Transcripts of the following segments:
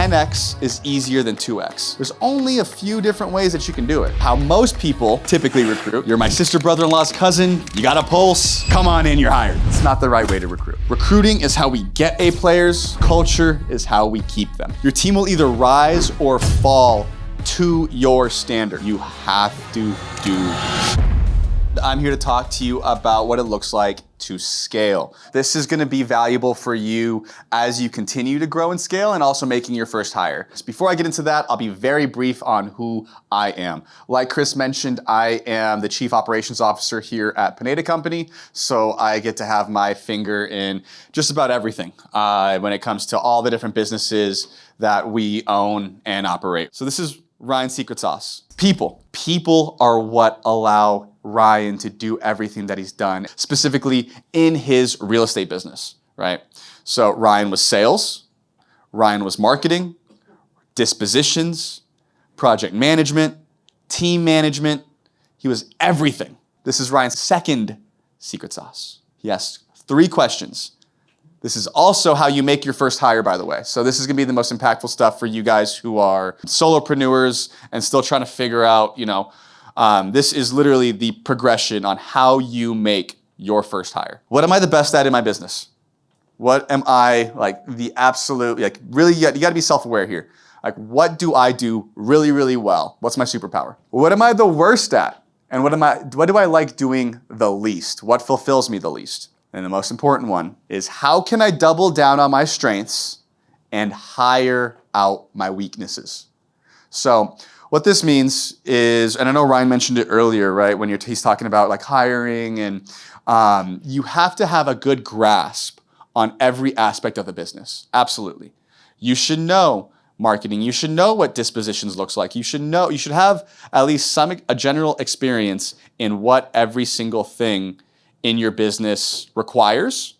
10x is easier than 2x. There's only a few different ways that you can do it. How most people typically recruit: you're my sister, brother-in-law's cousin, you got a pulse, come on in, you're hired. It's not the right way to recruit. Recruiting is how we get A players, culture is how we keep them. Your team will either rise or fall to your standard. You have to do. I'm here to talk to you about what it looks like to scale. This is gonna be valuable for you as you continue to grow and scale, and also making your first hire. Before I get into that, I'll be very brief on who I am. Like Chris mentioned, I am the Chief Operations Officer here at Pineda Co, so I get to have my finger in just about everything when it comes to all the different businesses that we own and operate. So this is Ryan's secret sauce. People. People are what allow Ryan to do everything that he's done, specifically in his real estate business, right? So Ryan was sales, Ryan was marketing, dispositions, project management, team management. He was everything. This is Ryan's second secret sauce. He asked 3 questions. This is also how you make your first hire, by the way. So this is gonna be the most impactful stuff for you guys who are solopreneurs and still trying to figure out, this is literally the progression on how you make your first hire. What am I the best at in my business? What am I the absolute, really, you gotta be self-aware here. What do I do really, really well? What's my superpower? What am I the worst at? And what do I like doing the least? What fulfills me the least? And the most important one is, how can I double down on my strengths and hire out my weaknesses? So what this means is, and I know Ryan mentioned it earlier, right? When he's talking about hiring, and you have to have a good grasp on every aspect of the business. Absolutely. You should know marketing. You should know what dispositions looks like. You should have at least a general experience in what every single thing in your business requires.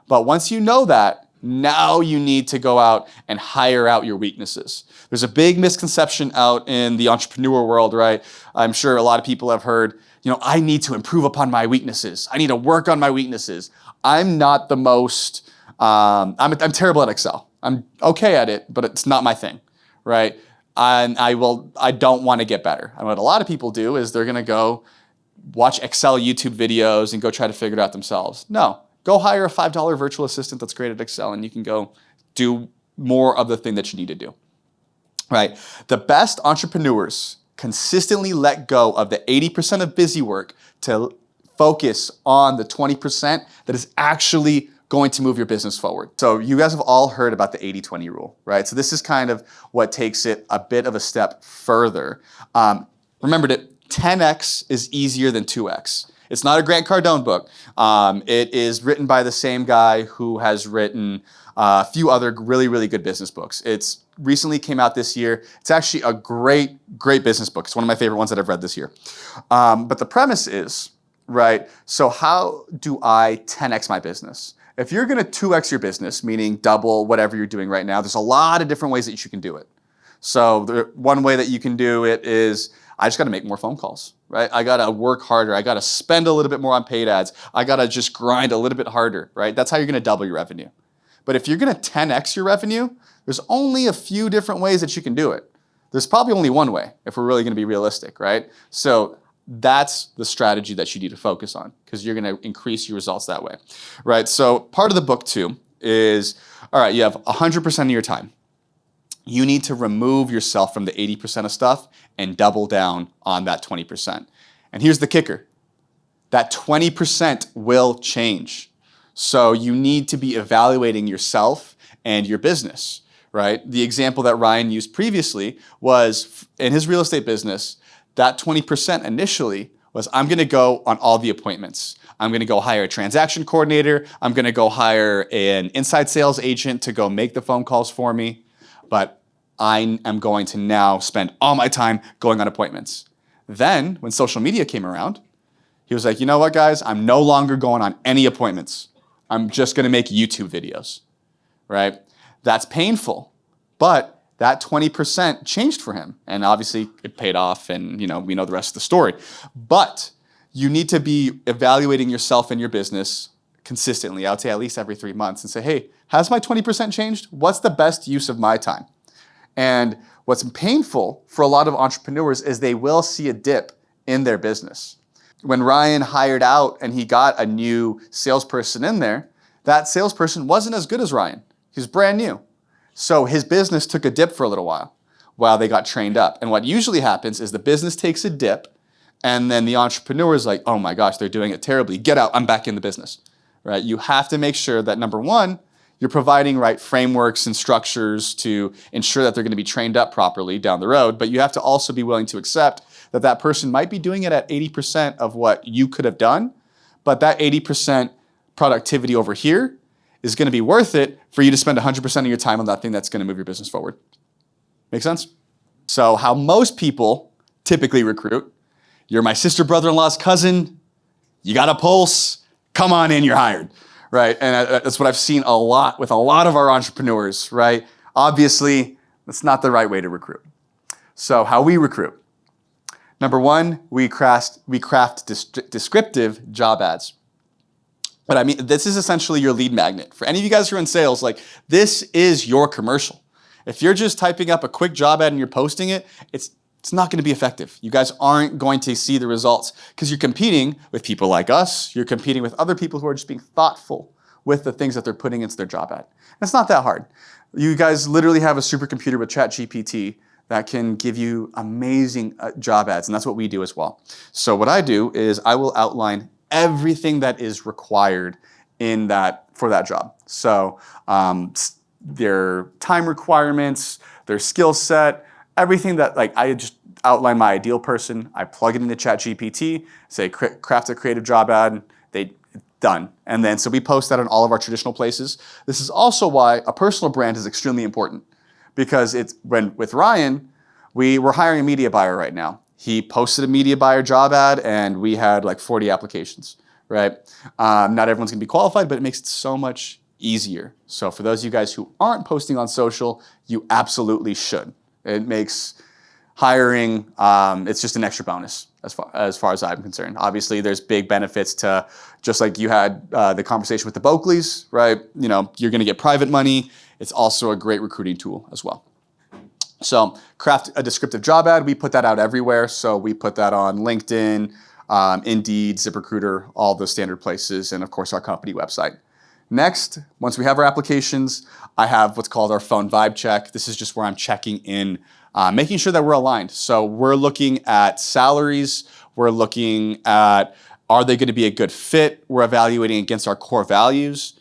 But once you know that, now you need to go out and hire out your weaknesses. There's a big misconception out in the entrepreneur world, right? I'm sure a lot of people have heard, I need to improve upon my weaknesses. I need to work on my weaknesses. I'm not the most, I'm terrible at Excel. I'm okay at it, but it's not my thing, right? And I don't want to get better. And what a lot of people do is they're gonna go watch Excel YouTube videos and go try to figure it out themselves. No, go hire a $5 virtual assistant that's great at Excel, and you can go do more of the thing that you need to do, right? The best entrepreneurs consistently let go of the 80% of busy work to focus on the 20% that is actually going to move your business forward. So you guys have all heard about the 80-20 rule, right? So this is kind of what takes it a bit of a step further. Remember that 10x is easier than 2x. It's not a Grant Cardone book. It is written by the same guy who has written a few other really, really good business books. It's recently came out this year. It's actually a great, great business book. It's one of my favorite ones that I've read this year. But the premise is, right, so how do I 10x my business? If you're gonna 2x your business, meaning double whatever you're doing right now, there's a lot of different ways that you can do it. So one way that you can do it is, I just gotta make more phone calls, right? I gotta work harder. I gotta spend a little bit more on paid ads. I gotta just grind a little bit harder, right? That's how you're gonna double your revenue. But if you're gonna 10x your revenue, there's only a few different ways that you can do it. There's probably only one way if we're really gonna be realistic, right? So that's the strategy that you need to focus on, because you're gonna increase your results that way, right? So part of the book too is, all right, you have 100% of your time. You need to remove yourself from the 80% of stuff and double down on that 20%. And here's the kicker. That 20% will change. So you need to be evaluating yourself and your business, right? The example that Ryan used previously was in his real estate business, that 20% initially was, I'm gonna go on all the appointments. I'm gonna go hire a transaction coordinator. I'm gonna go hire an inside sales agent to go make the phone calls for me. But I am going to now spend all my time going on appointments. Then, when social media came around, he was like, you know what, guys? I'm no longer going on any appointments. I'm just gonna make YouTube videos, right? That's painful, but that 20% changed for him. And obviously it paid off, and we know the rest of the story. But you need to be evaluating yourself and your business consistently. I would say at least every 3 months, and say, hey, has my 20% changed? What's the best use of my time, And what's painful for a lot of entrepreneurs is they will see a dip in their business. When Ryan hired out and he got a new salesperson in there, that salesperson wasn't as good as Ryan. He was brand new. So his business took a dip for a little while they got trained up. And what usually happens is the business takes a dip and then the entrepreneur is like, oh my gosh, they're doing it terribly. Get out, I'm back in the business, right? You have to make sure that number one, you're providing right frameworks and structures to ensure that they're going to be trained up properly down the road, but you have to also be willing to accept that that person might be doing it at 80% of what you could have done, but that 80% productivity over here is going to be worth it for you to spend 100% of your time on that thing that's going to move your business forward. Make sense? So how most people typically recruit, you're my sister, brother-in-law's cousin, you got a pulse, come on in, you're hired. Right, and that's what I've seen a lot with a lot of our entrepreneurs, right? Obviously, that's not the right way to recruit. So how we recruit. Number one, we craft descriptive job ads. But I mean, this is essentially your lead magnet. For any of you guys who are in sales, like this is your commercial. If you're just typing up a quick job ad and you're posting it, it's not going to be effective. You guys aren't going to see the results because you're competing with people like us. You're competing with other people who are just being thoughtful with the things that they're putting into their job ad. And it's not that hard. You guys literally have a supercomputer with ChatGPT that can give you amazing job ads, and that's what we do as well. So what I do is I will outline everything that is required for that job. So their time requirements, their skill set, everything that I just outline my ideal person, I plug it into ChatGPT, say craft a creative job ad, done. And then so we post that on all of our traditional places. This is also why a personal brand is extremely important because with Ryan, we're hiring a media buyer right now. He posted a media buyer job ad and we had like 40 applications, right? Not everyone's gonna be qualified, but it makes it so much easier. So for those of you guys who aren't posting on social, you absolutely should. It makes hiring, it's just an extra bonus as far as I'm concerned. Obviously, there's big benefits to, just like you had the conversation with the Boakleys, right? You know, you're gonna get private money. It's also a great recruiting tool as well. So craft a descriptive job ad. We put that out everywhere. So we put that on LinkedIn, Indeed, ZipRecruiter, all those standard places, and of course our company website. Next, once we have our applications, I have what's called our phone vibe check. This is just where I'm checking in, making sure that we're aligned. So we're looking at salaries. We're looking at, are they going to be a good fit? We're evaluating against our core values.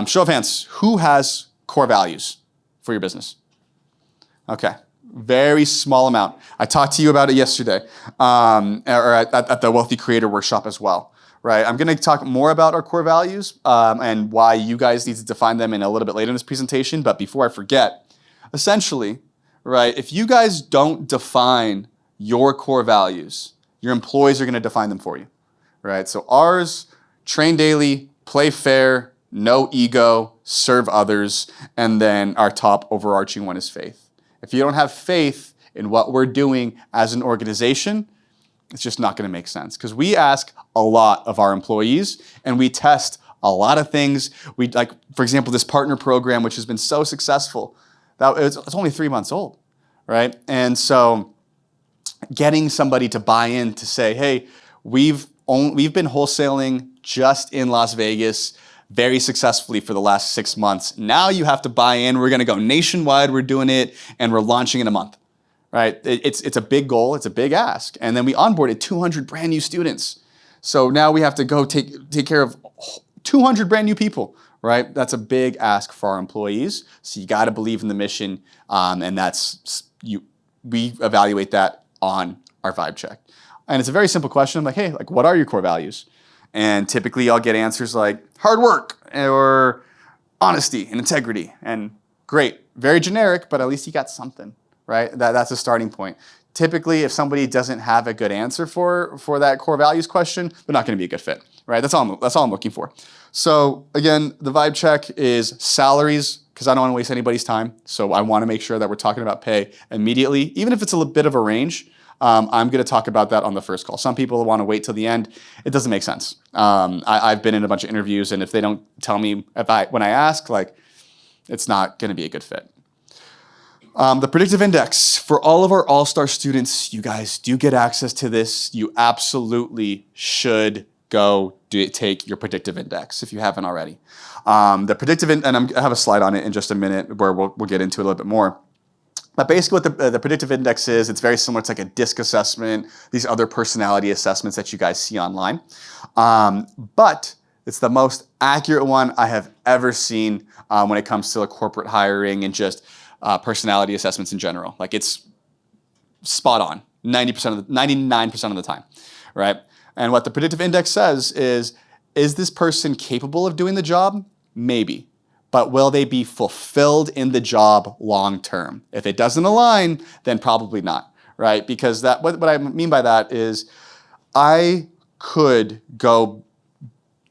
Show of hands, who has core values for your business? Okay, very small amount. I talked to you about it yesterday, or at the Wealthy Creator Workshop as well. Right, I'm gonna talk more about our core values and why you guys need to define them in a little bit later in this presentation, but before I forget, essentially, right, if you guys don't define your core values, your employees are gonna define them for you, right? So ours, train daily, play fair, no ego, serve others, and then our top overarching one is faith. If you don't have faith in what we're doing as an organization, it's just not going to make sense because we ask a lot of our employees and we test a lot of things. We like, for example, this partner program, which has been so successful, it's only 3 months old, right? And so getting somebody to buy in to say, hey, we've been wholesaling just in Las Vegas very successfully for the last 6 months. Now you have to buy in. We're going to go nationwide. We're doing it and we're launching in a month. Right? It's a big goal, it's a big ask. And then we onboarded 200 brand new students. So now we have to go take care of 200 brand new people, right? That's a big ask for our employees. So you got to believe in the mission. And we evaluate that on our vibe check. And it's a very simple question. I'm like, hey, what are your core values? And typically I'll get answers like hard work or honesty and integrity. And great, very generic, but at least you got something. Right? That's a starting point. Typically, if somebody doesn't have a good answer for that core values question, they're not going to be a good fit. Right? That's all I'm looking for. So again, the vibe check is salaries because I don't want to waste anybody's time. So I want to make sure that we're talking about pay immediately, even if it's a little bit of a range. I'm going to talk about that on the first call. Some people want to wait till the end. It doesn't make sense. I've been in a bunch of interviews, and if they don't tell me when I ask, it's not going to be a good fit. The predictive index. For all of our all-star students, you guys do get access to this. You absolutely should go take your predictive index if you haven't already. The predictive, and I have a slide on it in just a minute where we'll get into it a little bit more. But basically what the predictive index is, it's very similar to like a DISC assessment, these other personality assessments that you guys see online. But it's the most accurate one I have ever seen when it comes to like corporate hiring and just personality assessments in general. Like it's spot on 99% of the time, right? And what the predictive index says is this person capable of doing the job? Maybe. But will they be fulfilled in the job long term? If it doesn't align, then probably not, right? Because what I mean by that is I could go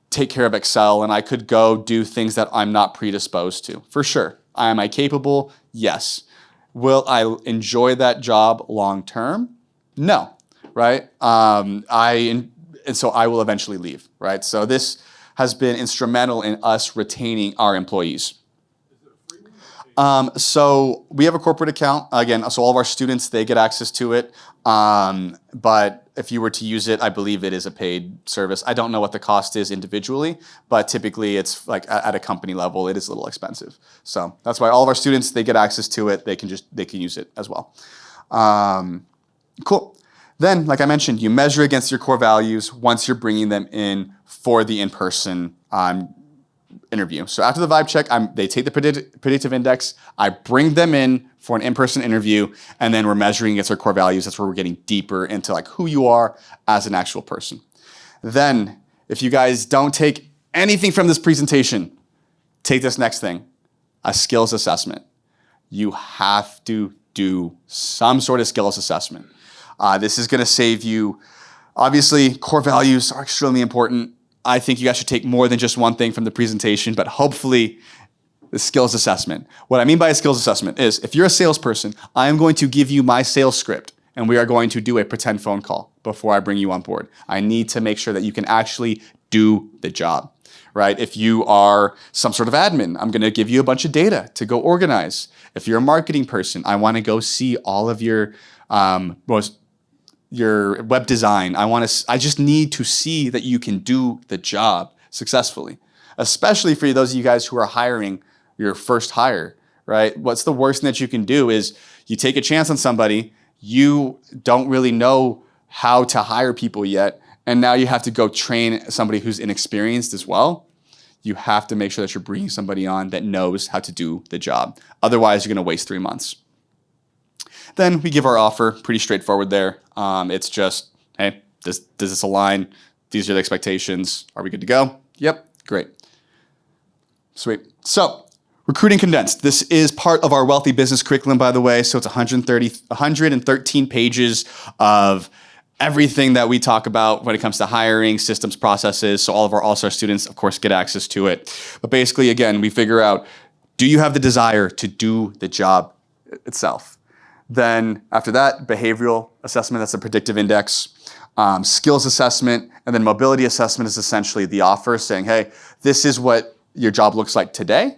take care of Excel and I could go do things that I'm not predisposed to, for sure. Am I capable? Yes. Will I enjoy that job long term? No, right? And so I will eventually leave, right? So this has been instrumental in us retaining our employees. So we have a corporate account. Again, so all of our students, they get access to it. But if you were to use it, I believe it is a paid service. I don't know what the cost is individually, but typically it's like at a company level, it is a little expensive. So that's why all of our students, they get access to it. They can use it as well. Cool. Then, like I mentioned, you measure against your core values once you're bringing them in for the in-person interview. So after the vibe check, they take the predictive index, I bring them in for an in-person interview, and then we're measuring against our core values. That's where we're getting deeper into like who you are as an actual person. Then, if you guys don't take anything from this presentation, take this next thing, a skills assessment. You have to do some sort of skills assessment. This is going to save you. Obviously, core values are extremely important. I think you guys should take more than just one thing from the presentation, but hopefully the skills assessment. What I mean by a skills assessment is if you're a salesperson, I am going to give you my sales script and we are going to do a pretend phone call before I bring you on board. I need to make sure that you can actually do the job, right? If you are some sort of admin, I'm going to give you a bunch of data to go organize. If you're a marketing person, I want to go see all of your web design. I just need to see that you can do the job successfully, especially for those of you guys who are hiring your first hire, right? What's the worst thing that you can do is you take a chance on somebody, you don't really know how to hire people yet, and now you have to go train somebody who's inexperienced as well. You have to make sure that you're bringing somebody on that knows how to do the job. Otherwise, you're going to waste 3 months. Then we give our offer, pretty straightforward there. It's just, hey, does this align? These are the expectations. Are we good to go? Yep, great. Sweet. So, recruiting condensed. This is part of our Wealthy Business curriculum, by the way. So it's 113 pages of everything that we talk about when it comes to hiring, systems, processes. So all of our All-Star students, of course, get access to it. But basically, again, we figure out, do you have the desire to do the job itself? Then after that, behavioral assessment, that's a predictive index. Skills assessment, and then mobility assessment is essentially the offer saying, hey, this is what your job looks like today.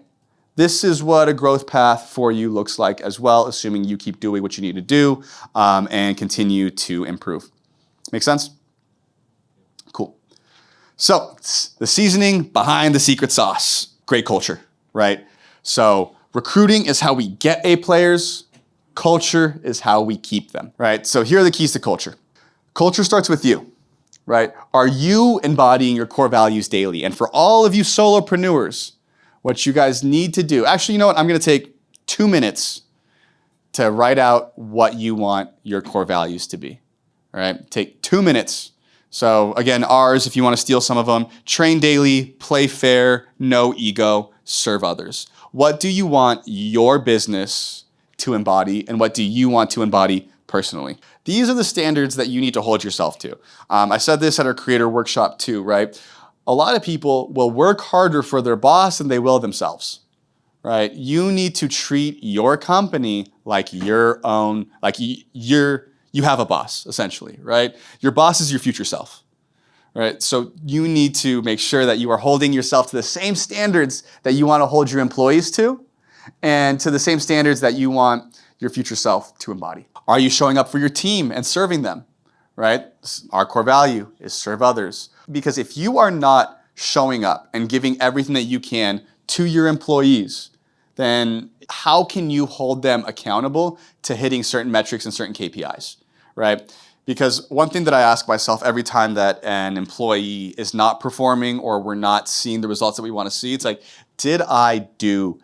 This is what a growth path for you looks like as well, assuming you keep doing what you need to do and continue to improve. Make sense? Cool. So the seasoning behind the secret sauce, great culture, right? So recruiting is how we get A players. Culture is how we keep them, right? So here are the keys to culture. Culture starts with you, right? Are you embodying your core values daily? And for all of you solopreneurs, what you guys need to do, actually, you know what? I'm going to take 2 minutes to write out what you want your core values to be, all right? Take 2 minutes. So again, ours, if you want to steal some of them, train daily, play fair, no ego, serve others. What do you want your business to embody, and what do you want to embody personally? These are the standards that you need to hold yourself to. I said this at our creator workshop too, right? A lot of people will work harder for their boss than they will themselves, right? You need to treat your company like your own, like you have a boss, essentially, right? Your boss is your future self, right? So you need to make sure that you are holding yourself to the same standards that you want to hold your employees to, and to the same standards that you want your future self to embody? Are you showing up for your team and serving them, right? Our core value is serve others. Because if you are not showing up and giving everything that you can to your employees, then how can you hold them accountable to hitting certain metrics and certain KPIs, right? Because one thing that I ask myself every time that an employee is not performing or we're not seeing the results that we want to see, it's like, did I do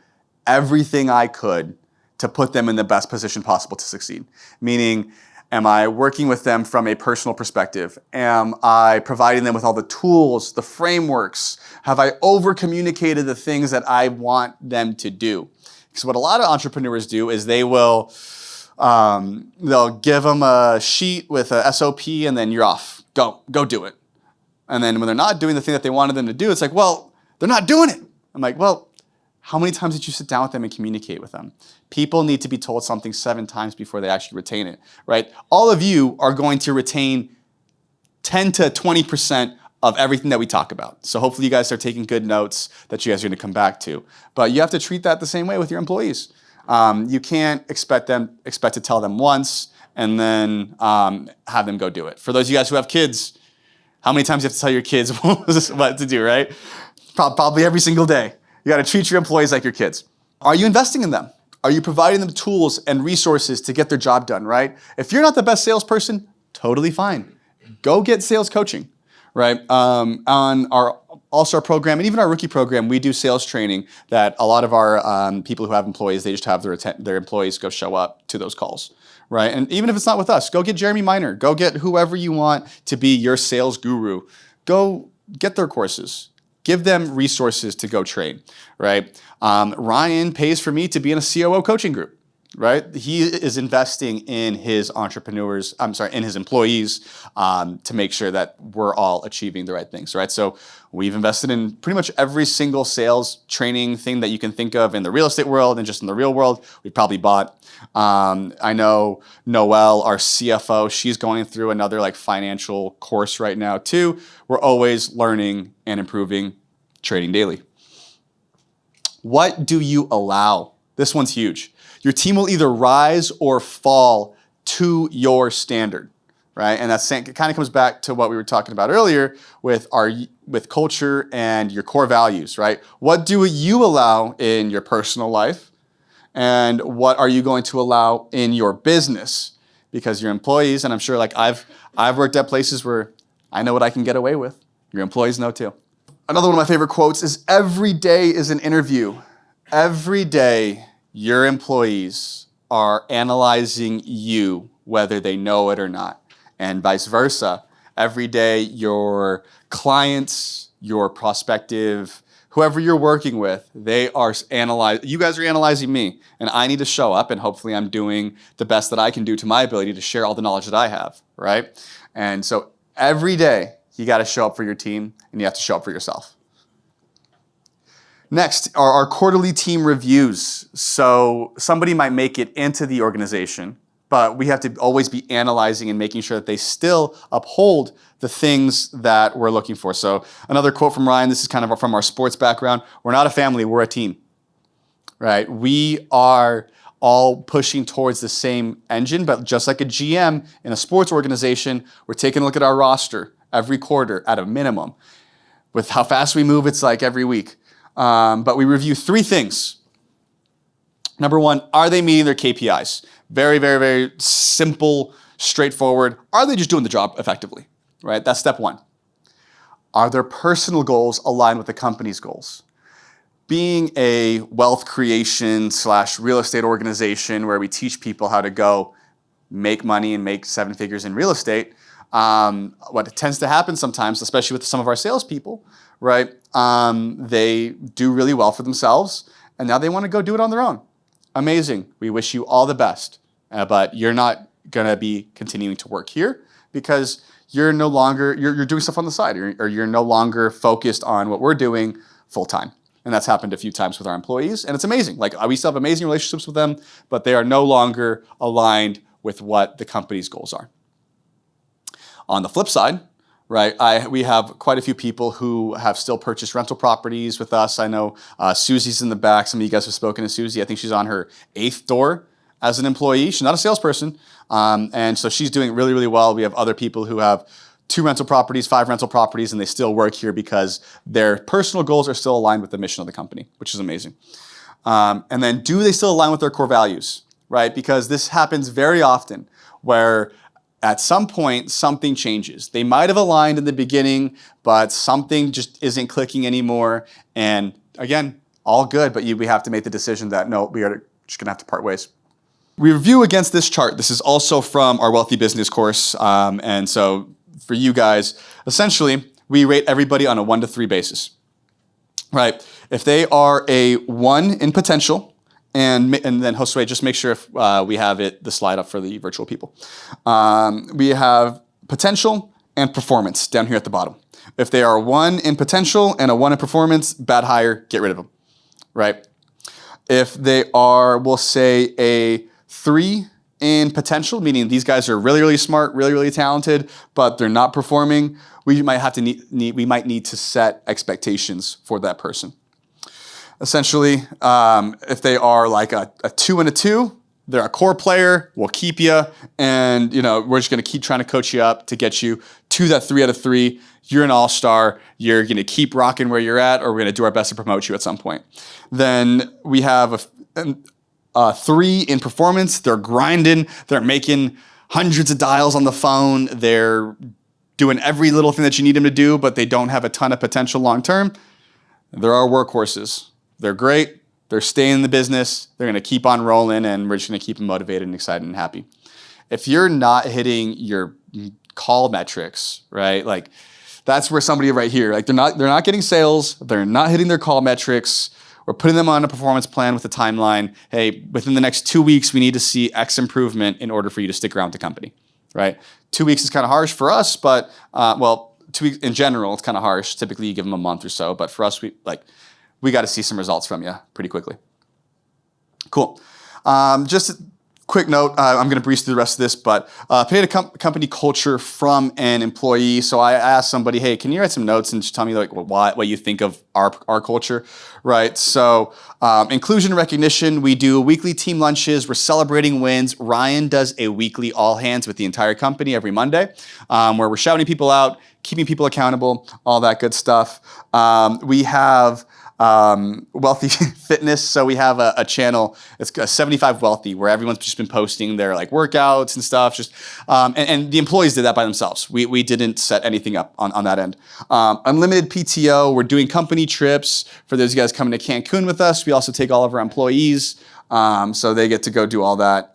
everything I could to put them in the best position possible to succeed? Meaning, am I working with them from a personal perspective? Am I providing them with all the tools, the frameworks? Have I over-communicated the things that I want them to do? Because what a lot of entrepreneurs do is they'll give them a sheet with a SOP and then you're off. Go do it. And then when they're not doing the thing that they wanted them to do, it's like, well, they're not doing it. I'm like, well, how many times did you sit down with them and communicate with them? People need to be told something 7 times before they actually retain it, right? All of you are going to retain 10 to 20% of everything that we talk about. So hopefully you guys are taking good notes that you guys are going to come back to. But you have to treat that the same way with your employees. You can't expect to tell them once and then have them go do it. For those of you guys who have kids, how many times do you have to tell your kids what to do, right? Probably every single day. You got to treat your employees like your kids. Are you investing in them? Are you providing them tools and resources to get their job done, right? If you're not the best salesperson, totally fine. Go get sales coaching, right? On our All-Star program and even our rookie program, we do sales training that a lot of our people who have employees, they just have their employees go show up to those calls, right? And even if it's not with us, go get Jeremy Miner. Go get whoever you want to be your sales guru. Go get their courses. Give them resources to go train, right? Ryan pays for me to be in a COO coaching group, right? He is investing in his in his employees to make sure that we're all achieving the right things, right? So we've invested in pretty much every single sales training thing that you can think of in the real estate world and just in the real world, we probably bought. I know Noelle, our CFO, she's going through another financial course right now too. We're always learning and improving, trading daily. What do you allow? This one's huge. Your team will either rise or fall to your standard, right? And it kind of comes back to what we were talking about earlier with culture and your core values, right? What do you allow in your personal life? And what are you going to allow in your business? Because your employees, and I'm sure I've worked at places where I know what I can get away with. Your employees know too. Another one of my favorite quotes is, every day is an interview. Every day, your employees are analyzing you, whether they know it or not, and vice versa. Every day, your clients, your prospective, whoever you're working with, you guys are analyzing me, and I need to show up, and hopefully I'm doing the best that I can do to my ability to share all the knowledge that I have, right? And so every day, you got to show up for your team, and you have to show up for yourself. Next are our quarterly team reviews. So somebody might make it into the organization, but we have to always be analyzing and making sure that they still uphold the things that we're looking for. So another quote from Ryan, this is kind of from our sports background. We're not a family, we're a team, right? We are all pushing towards the same engine, but just like a GM in a sports organization, we're taking a look at our roster every quarter at a minimum. With how fast we move, it's like every week. But we review 3 things. Number 1, are they meeting their KPIs? Very, very, very simple, straightforward. Are they just doing the job effectively, right? That's step 1. Are their personal goals aligned with the company's goals? Being a wealth creation / real estate organization where we teach people how to go make money and make 7 figures in real estate, what tends to happen sometimes, especially with some of our salespeople, right? They do really well for themselves, and now they want to go do it on their own. Amazing. We wish you all the best, but you're not going to be continuing to work here because you're no longer, you're doing stuff on the side, or you're no longer focused on what we're doing full time. And that's happened a few times with our employees, and it's amazing. We still have amazing relationships with them, but they are no longer aligned with what the company's goals are. On the flip side, right, we have quite a few people who have still purchased rental properties with us. I know Susie's in the back. Some of you guys have spoken to Susie. I think she's on her 8th door as an employee. She's not a salesperson. And so she's doing really, really well. We have other people who have 2 rental properties, 5 rental properties, and they still work here because their personal goals are still aligned with the mission of the company, which is amazing. And then do they still align with their core values, right? Because this happens very often where at some point something changes. They might have aligned in the beginning, but something just isn't clicking anymore. And again, all good, but we have to make the decision that no, we are just gonna have to part ways. We review against this chart. This is also from our Wealthy Business course. And so for you guys, essentially, we rate everybody on a 1 to 3 basis, right? If they are a 1 in potential, and then Josue, just make sure if we have the slide up for the virtual people. We have potential and performance down here at the bottom. If they are a 1 in potential and a 1 in performance, bad hire, get rid of them, right? If they are, we'll say a 3 in potential, meaning these guys are really, really smart, really, really talented, but they're not performing, we might have to need to set expectations for that person. Essentially, if they are like a 2 and a 2, they're a core player, we'll keep you, and we're just gonna keep trying to coach you up to get you to that 3 out of 3. You're an all-star, you're gonna keep rocking where you're at, or we're gonna do our best to promote you at some point. Then we have a 3 in performance. They're grinding, they're making hundreds of dials on the phone, they're doing every little thing that you need them to do, but they don't have a ton of potential long-term. There are workhorses. They're great, they're staying in the business, they're gonna keep on rolling, and we're just gonna keep them motivated and excited and happy. If you're not hitting your call metrics, right? Like that's where somebody right here, like they're not getting sales, they're not hitting their call metrics. We're putting them on a performance plan with a timeline. Hey, within the next 2 weeks, we need to see X improvement in order for you to stick around with the company, right? 2 weeks is kind of harsh for us, but 2 weeks in general, it's kind of harsh. Typically you give them a month or so, but for us, we got to see some results from you pretty quickly. Cool. Just a quick note, I'm going to breeze through the rest of this, but Pineda company culture from an employee. So I asked somebody, hey, can you write some notes and just tell me what you think of our culture, right? So inclusion and recognition, we do weekly team lunches, we're celebrating wins. Ryan does a weekly all hands with the entire company every Monday, where we're shouting people out, keeping people accountable, all that good stuff. We have Wealthy Fitness. So we have a channel, it's 75 Wealthy, where everyone's just been posting their workouts and stuff. And the employees did that by themselves. We didn't set anything up on that end. Unlimited PTO, we're doing company trips. For those of you guys coming to Cancun with us, we also take all of our employees. So they get to go do all that.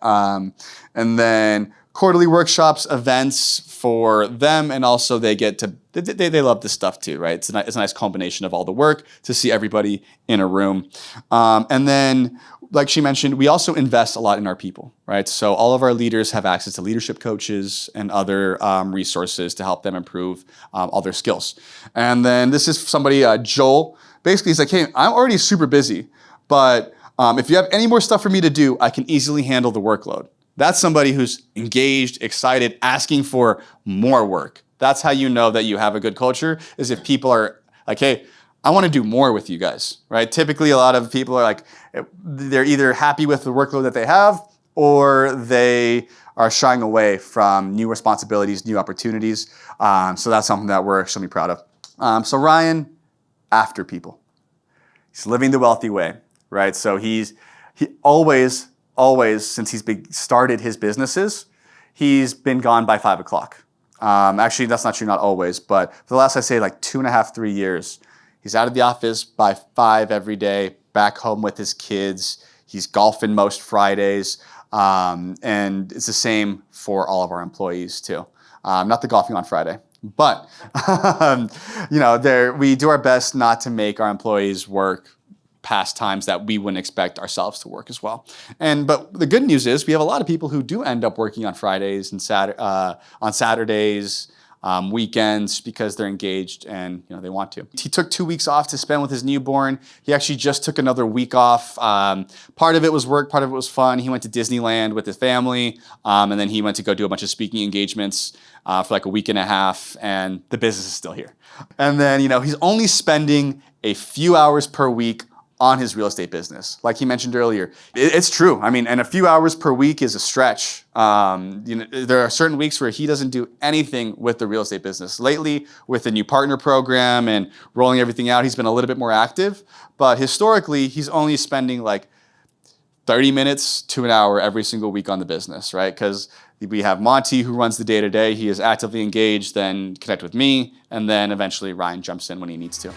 And then quarterly workshops, events for them, and also they get to, they love this stuff too, right? It's a nice combination of all the work to see everybody in a room. And then, like she mentioned, we also invest a lot in our people, right? So all of our leaders have access to leadership coaches and other resources to help them improve all their skills. And then this is somebody, Joel, basically he's like, hey, I'm already super busy, but if you have any more stuff for me to do, I can easily handle the workload. That's somebody who's engaged, excited, asking for more work. That's how you know that you have a good culture, is if people are like, hey, I want to do more with you guys, right? Typically, a lot of people are like, they're either happy with the workload that they have, or they are shying away from new responsibilities, new opportunities. So that's something that we're extremely proud of. So Ryan, after people. He's living the wealthy way, right? So he always, since he's started his businesses, he's been gone by 5 o'clock. Actually, that's not true, not always, but for the last, I'd say 2.5, 3 years, he's out of the office by 5 every day, back home with his kids. He's golfing most Fridays, and it's the same for all of our employees too. Not the golfing on Friday, but we do our best not to make our employees work past times that we wouldn't expect ourselves to work as well. But the good news is we have a lot of people who do end up working on Fridays and on Saturdays, weekends, because they're engaged and they want to. He took 2 weeks off to spend with his newborn. He actually just took another week off. Part of it was work, part of it was fun. He went to Disneyland with his family, and then he went to go do a bunch of speaking engagements for a week and a half, and the business is still here. And then he's only spending a few hours per week on his real estate business. Like he mentioned earlier, it's true. I mean, and a few hours per week is a stretch. There are certain weeks where he doesn't do anything with the real estate business. Lately, with the new partner program and rolling everything out, he's been a little bit more active. But historically, he's only spending like 30 minutes to an hour every single week on the business, right? Because we have Monty who runs the day-to-day. He is actively engaged, then connect with me, and then eventually Ryan jumps in when he needs to.